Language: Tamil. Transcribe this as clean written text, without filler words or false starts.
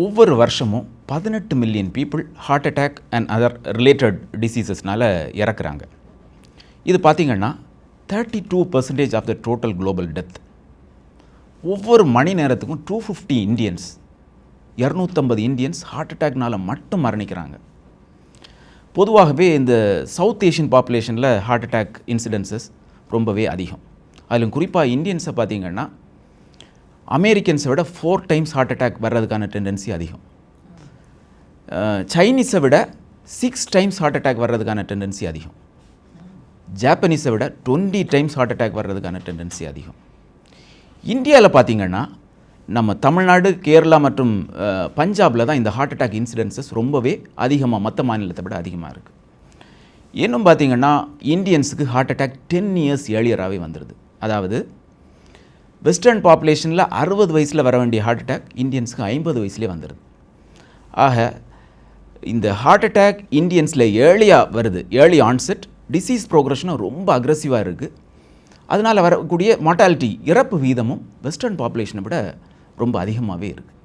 ஒவ்வொரு வருஷமும் 18 million people heart attack and other related டிசீசஸ்னால் இறக்குறாங்க. இது பார்த்திங்கன்னா 32% of the total global death. ஒவ்வொரு மணி நேரத்துக்கும் 250 இந்தியன்ஸ் 250 இந்தியன்ஸ் ஹார்ட் அட்டாக்னால் மட்டும் மரணிக்கிறாங்க. பொதுவாகவே இந்த சவுத் ஏஷியன் பாப்புலேஷனில் ஹார்ட் அட்டாக் இன்சிடென்சஸ் ரொம்பவே அதிகம். அதிலும் குறிப்பாக இந்தியன்ஸை பார்த்திங்கன்னா அமெரிக்கன்ஸை விட 4 டைம்ஸ் ஹார்ட் அட்டாக் வர்றதுக்கான டெண்டன்சி அதிகம். சைனீஸை விட 6 டைம்ஸ் ஹார்ட் அட்டாக் வர்றதுக்கான டெண்டன்சி அதிகம். ஜாப்பனீஸை விட 20 டைம்ஸ் ஹார்ட் அட்டாக் வர்றதுக்கான டெண்டன்சி அதிகம். இந்தியாவில் பார்த்திங்கன்னா நம்ம தமிழ்நாடு, கேரளா மற்றும் பஞ்சாபில் தான் இந்த ஹார்ட் அட்டாக் இன்சிடென்சஸ் ரொம்பவே அதிகமாக மற்ற மாநிலத்தை விட அதிகமாக இருக்குது. இன்னும் பார்த்திங்கன்னா இந்தியன்ஸுக்கு ஹார்ட் அட்டாக் 10 இயர்ஸ் ஏர்லியராகவே வந்துடுது. அதாவது வெஸ்டர்ன் பாப்புலேஷனில் 60 வயசில் வர வேண்டிய ஹார்ட் அட்டாக் இந்தியன்ஸுக்கு 50 வயசுலேயே வந்துடுது. ஆக இந்த ஹார்ட் அட்டாக் இந்தியன்ஸில் ஏர்லியாக வருது, ஏர்லி ஆன்செட், டிசீஸ் ப்ரோக்ரஷனும் ரொம்ப அக்ரெசிவாக இருக்குது. அதனால் வரக்கூடிய மார்ட்டாலிட்டி, இறப்பு வீதமும் வெஸ்டர்ன் பாப்புலேஷனை விட ரொம்ப அதிகமாகவே இருக்குது.